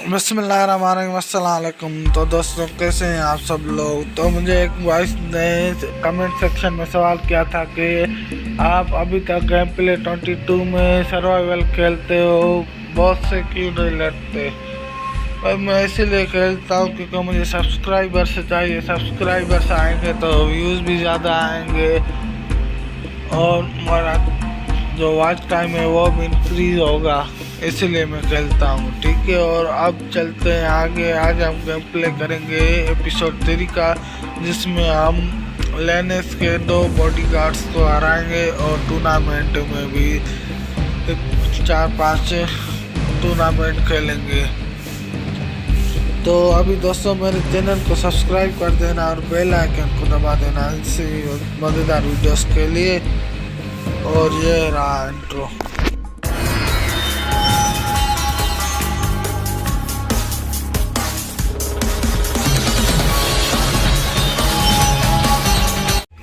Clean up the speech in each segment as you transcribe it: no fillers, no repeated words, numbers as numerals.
बिस्मिल्लाहिर्रहमानिर्रहीम। अस्सलाम वालेकुम। तो दोस्तों, कैसे हैं आप सब लोग। तो मुझे एक वॉइस ने कमेंट सेक्शन में सवाल किया था कि आप अभी तक गेम प्ले 22 में सर्वाइवल खेलते हो, बॉस से क्यों नहीं लड़ते। पर मैं इसीलिए खेलता हूँ क्योंकि मुझे सब्सक्राइबर्स चाहिए। सब्सक्राइबर्स आएंगे तो व्यूज़ भी ज़्यादा आएंगे और हमारा जो वॉच टाइम है वो भी इंक्रीज होगा, इसीलिए मैं खेलता हूँ। ठीक है, और अब चलते हैं आगे। आज हम गेम प्ले करेंगे एपिसोड 3 का, जिसमें हम लेनेस के 2 बॉडीगार्ड्स को हराएंगे और टूर्नामेंट में भी 4-5 टूर्नामेंट खेलेंगे। तो अभी दोस्तों, मेरे चैनल को सब्सक्राइब कर देना और बेल आइकन को दबा देना इसी मज़ेदार वीडियोस के लिए। और ये रहा इंट्रो।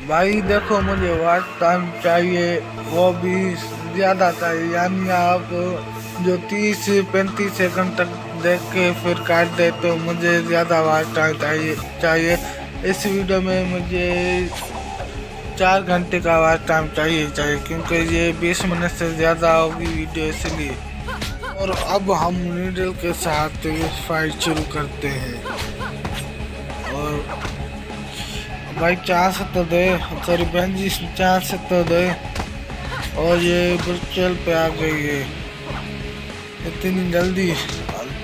भाई देखो, मुझे वॉच टाइम चाहिए, वो भी ज़्यादा चाहिए। यानी आप जो 30-35 सेकंड तक देख के फिर काट दे, तो मुझे ज़्यादा वॉच टाइम चाहिए। इस वीडियो में मुझे 4 घंटे का वॉच टाइम चाहिए, क्योंकि ये 20 मिनट से ज़्यादा होगी वीडियो, इसलिए। और अब हम नीडल के साथ फाइट शुरू करते हैं। और भाई चांस तो दे, सॉरी बेंजी, चांस तो दे। और ये वर्चुअल पे आ गई है इतनी जल्दी।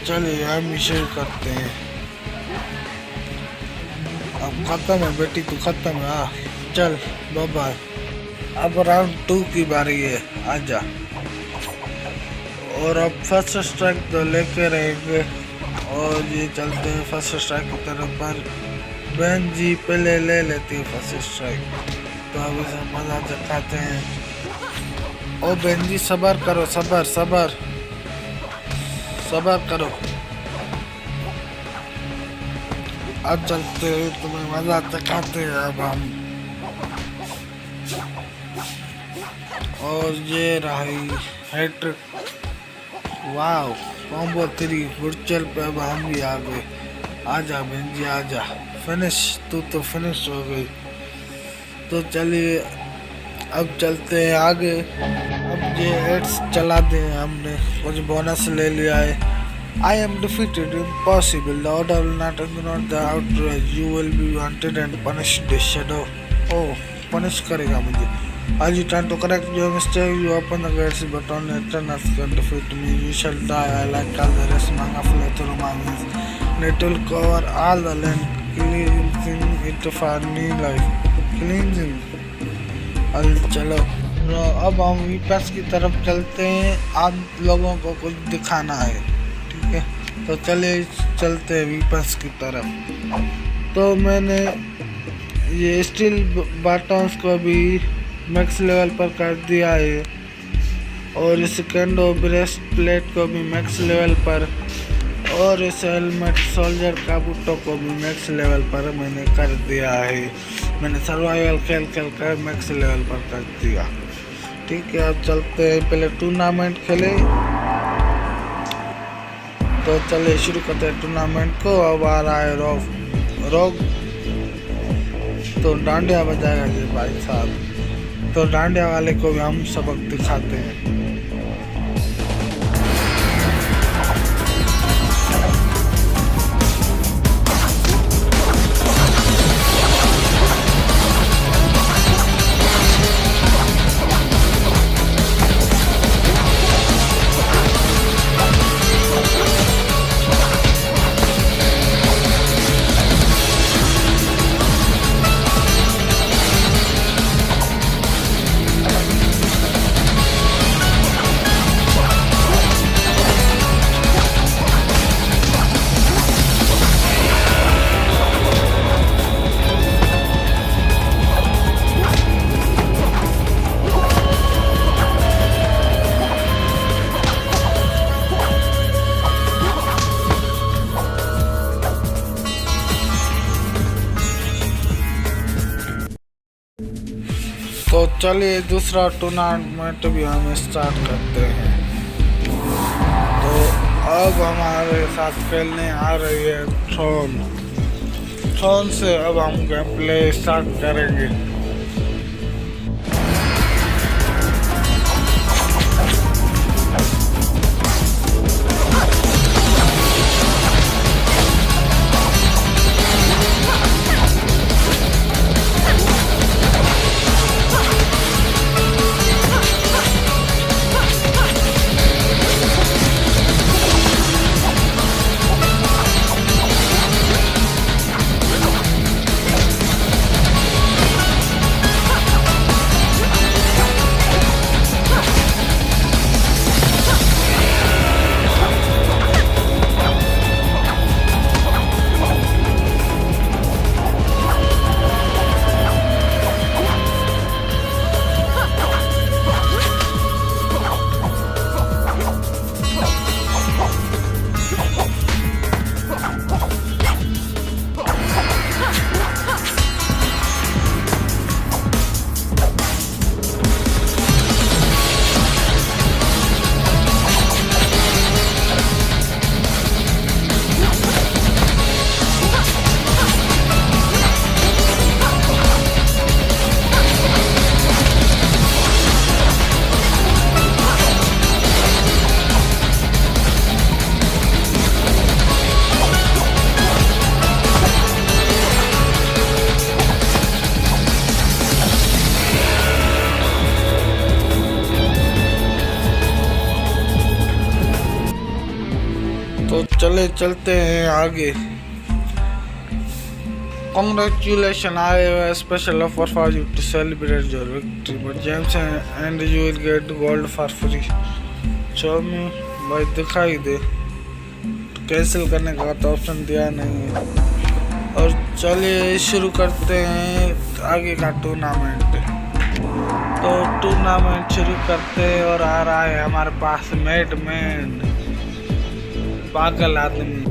चलिए हम शुरू करते हैं। अब खत्म है बेटी, तू खत्म है। चल बाय। अब राउंड 2 की बारी है, आजा। और अब फर्स्ट स्ट्राइक तो लेके रहेंगे और ये चलते हैं फर्स्ट स्ट्राइक की तरफ। पर बहन जी पहले ले लेती है फर्स्ट स्ट्राइक, तो अब इसे मजा दिखाते हैं। ओ बहन जी सबर करो, सबर करो। अब चलते हैं, तुम्हें मजा दिखाते हैं अब हम। और ये रही हैट्रिक, वाव, कॉम्बो 3 वर्चुअल पे। अब हम भी आ गए। आजा बहन जी आजा, फिनिश, तू तो फिनिश हो गई। तो चलिए अब चलते हैं आगे। अब ये एड्स चला दें, हमने कुछ बोनस ले लिया है। I am defeated, impossible, the order will not ignore the outrage, you will be wanted and punished, the shadow. Oh, punish करेगा मुझे। As you try to correct your mistake, you open the gates, but only Eternals can defeat me. You shall die, I like all the rest, Manga fly through my wings. And it will cover all the land, cleansing it for new life. Cleansing. चलो, अब हम वीपस की तरफ चलते हैं। आप लोगों को कुछ दिखाना है, ठीक है। तो चले चलते हैं वीपस की तरफ। तो मैंने ये स्टील बटन्स को भी मैक्स लेवल पर कर दिया है, और इस कैंडो ब्रेस्ट प्लेट को भी मैक्स लेवल पर, और इस हेलमेट सोल्जर का बूटों को भी मैक्स लेवल पर मैंने कर दिया है। मैंने सर्वाइवल खेल कर मैक्स लेवल पर कर दिया, ठीक है। अब चलते हैं, पहले टूर्नामेंट खेले। तो चले शुरू करते हैं टूर्नामेंट को। अब आ रहा है रोग, तो डांडिया बजाएगा जी भाई साहब। तो डांडिया वाले को भी हम सबक दिखाते हैं। तो चलिए दूसरा टूर्नामेंट भी हम स्टार्ट करते हैं। तो अब हमारे साथ खेलने आ रही है थ्रोन। थ्रोन से अब हम गेम प्ले स्टार्ट करेंगे। तो चले चलते हैं आगे। Congratulations, I have a special offer for you to celebrate your victory, but James and you will get gold for free. Show me भाई दिखाई दे, कैंसिल करने का तो ऑप्शन दिया नहीं है। और चलिए शुरू करते हैं आगे का टूर्नामेंट। तो टूर्नामेंट शुरू करते हैं और आ रहा है हमारे पास मैडमैन, पागल आदमी।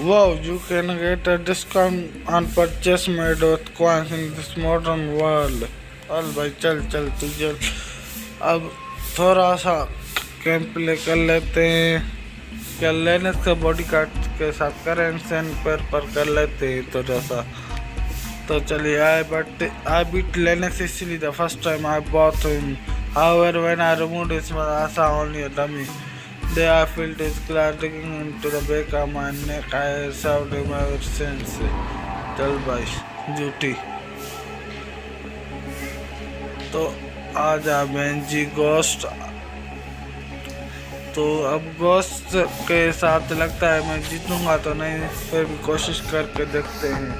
Wow, you can get a discount on purchase made with coins in this modern world. चल भाई चल चल तू चल। अब थोड़ा सा गेम प्ले कर लेते हैं। क्या लेने से बॉडी कार्ड के साथ करेंसी पर कर लेते हैं थोड़ा सा। तो चलिए I beat Lennox easily the first time I bought him. However, when I removed his mask, I saw only a dummy. There I felt his claw digging into the back of my neck. I have served him ever since. चल भाई झूठी। तो आजा Benji ghost. तो अब ghost के साथ लगता है मैं जीतूंगा तो नहीं, फिर भी कोशिश करके देखते हैं।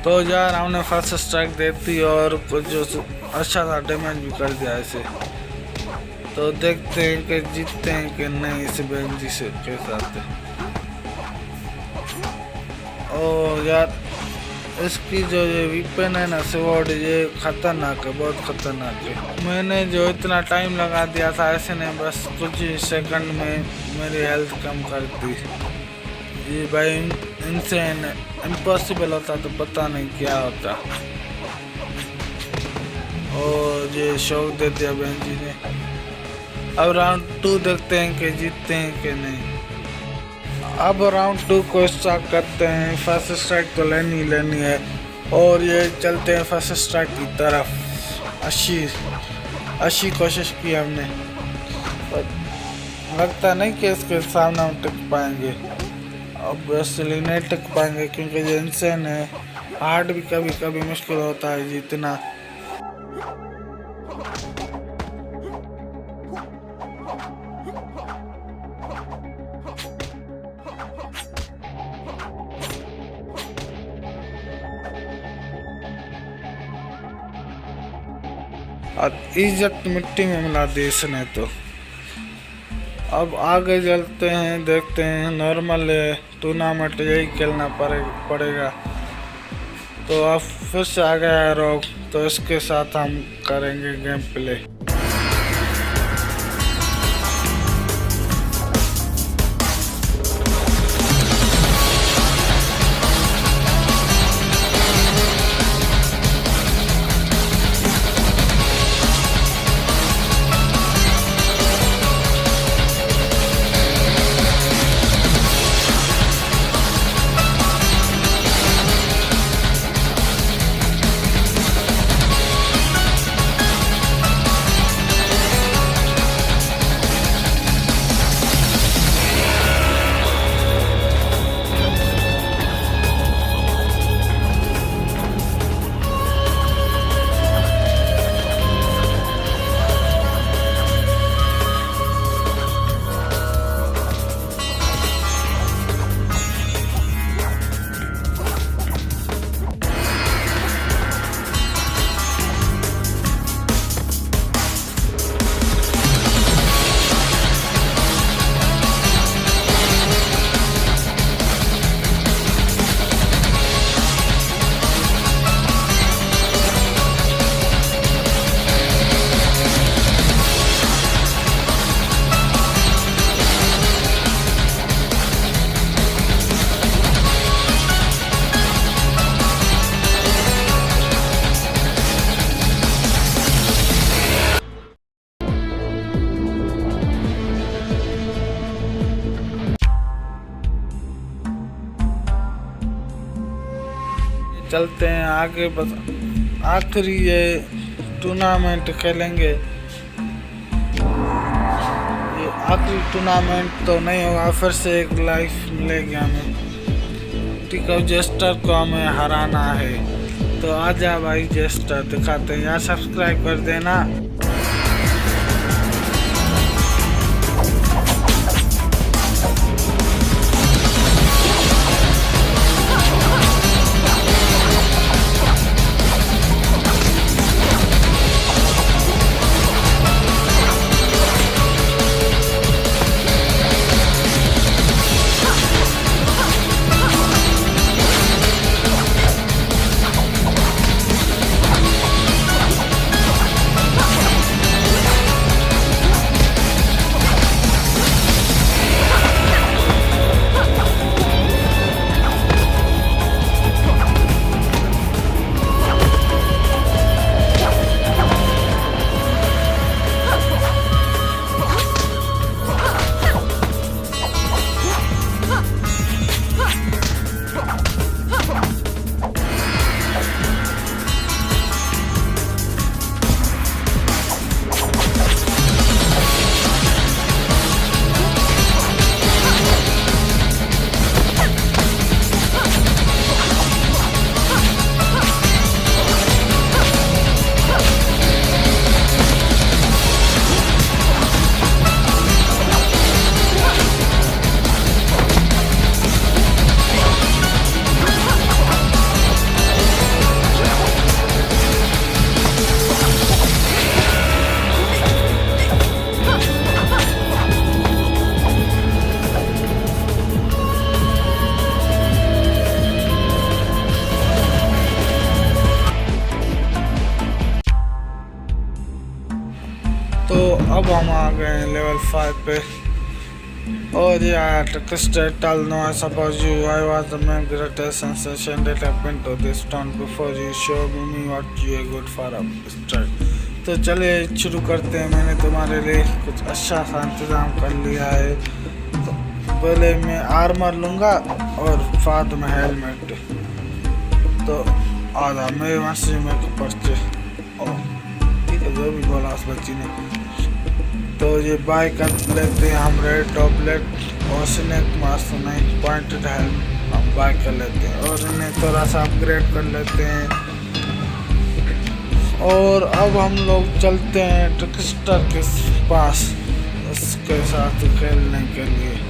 तो यार हमने फर्स्ट स्ट्राइक दे दी और कुछ जो अच्छा सा डैमेज भी कर दिया इसे। तो देखते हैं कि जीतते हैं कि नहीं इस बेंजी से के साथ। ओ यार इसकी जो ये वीपन है ना स्वॉर्ड, ये खतरनाक है, बहुत खतरनाक है। मैंने जो इतना टाइम लगा दिया था ऐसे ने बस कुछ ही सेकंड में मेरी हेल्थ कम कर दी। ये भाई इनसे इम्पॉसिबल होता तो पता नहीं क्या होता। और ये शौक दे दिया बहन जी ने। अब राउंड 2 देखते हैं कि जीतते हैं कि नहीं। अब राउंड 2 को स्टार्ट करते हैं। फर्स्ट स्ट्राइक तो लेनी है और ये चलते हैं फर्स्ट स्ट्राइक की तरफ। 80 कोशिश की हमने, पर लगता नहीं कि इसके सामने हम टिक पाएंगे। अब इसलिए नहीं टिक पाएंगे क्योंकि ये इंसान है। हार्ड भी कभी कभी मुश्किल होता है जीतना। और इज्जत मिट्टी में मिला दी इसने तो। अब आगे चलते हैं, देखते हैं। नॉर्मल टूर्नामेंट यही खेलना पड़ेगा। तो अब फिर से आ गया है रॉक, तो इसके साथ हम करेंगे गेम प्ले। चलते हैं आगे। बस आखिरी ये टूर्नामेंट खेलेंगे। ये आखिरी टूर्नामेंट तो नहीं होगा, फिर से एक लाइफ मिलेगी हमें। ठीक है, जेस्टर को हमें हराना है। तो आजा भाई जेस्टर, दिखाते हैं यार। सब्सक्राइब कर देना। तो अब हम आ गए हैं लेवल 5 पे। Oh yeah, Trickster, tell no, I suppose you. I was the main greatest sensation that happened to this town before you showed me what you are good for a start. तो चलिए शुरू करते हैं। मैंने तुम्हारे लिए कुछ अच्छा सा इंतज़ाम कर लिया है। तो पहले मैं आर्मर लूँगा और बाद में हेलमेट। तो आधा मेरे मस्ती में पर्चे। ओह ठीक है, जो भी बोला उस बच्ची ने। तो ये बाय कर लेते हैं हम रेड टॉपलेट और स्नेक मास्क नहीं पॉइंटेड हेल्म हम बाय कर लेते हैं और इन्हें थोड़ा सा अपग्रेड कर लेते हैं। और अब हम लोग चलते हैं ट्रिकस्टर के पास उसके साथ खेलने के लिए।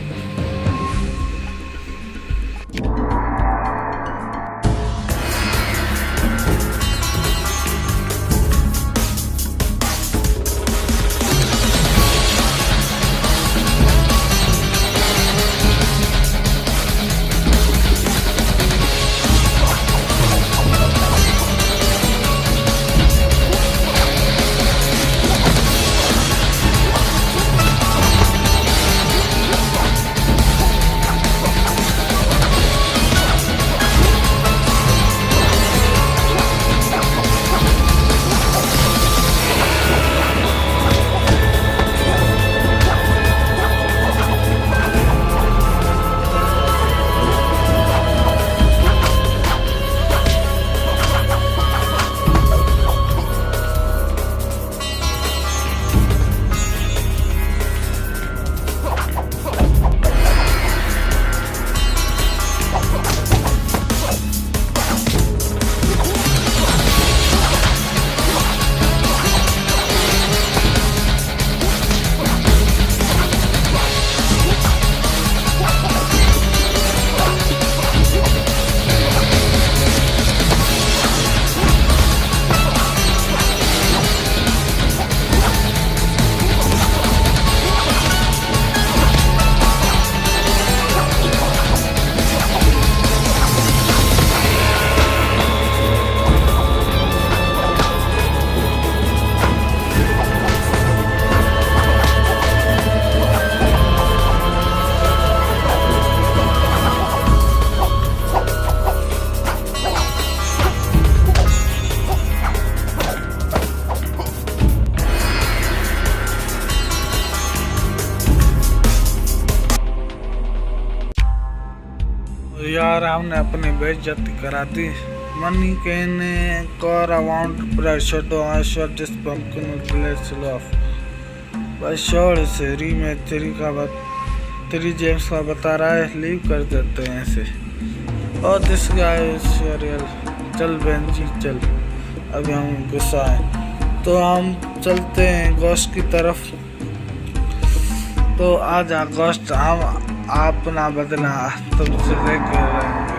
यार हमने अपनी बेइज्जती करा दी। मनी कहने कर अवाउंट ब्रेड शडो आश्वर दिस पंपकिन विलेज ऑफ भाई शोर से रीमेक थ्री जेम्स का बता रहा है। लीव कर देते हैं इसे। और दिस गाय रियल चल बेंजी चल। अभी हम गुस्सा है तो हम चलते हैं गोश्त की तरफ। तो आज गोश्त हम अपना बदला तुमसे लेकर रहेंगे।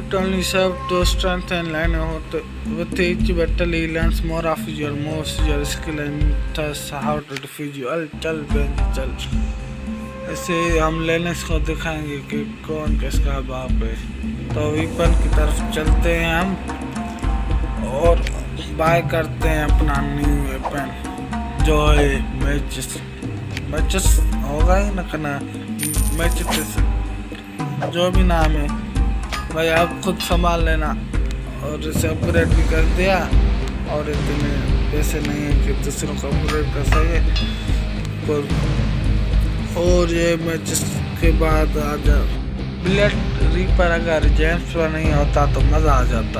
not only serve to strengthen with each battle he learns more of your moves, your skill and thus how to defeat you. चल बेंजी चल। ऐसे हम लेनेस को दिखाएंगे कि कौन किसका बाप है। तो वीपन की तरफ चलते हैं हम और बाय करते हैं अपना न्यू वेपन जो है मैचेस होगा ही ना करना मैचेस जो भी नाम है भाई आप खुद संभाल लेना। और इसे अपग्रेड भी कर दिया और इतने पैसे नहीं है कि दूसरों को अपग्रेड कर सके। और ये मैचेस के बाद आ जा ब्लड रीपर अगर जेम्स पर नहीं होता तो मज़ा आ जाता।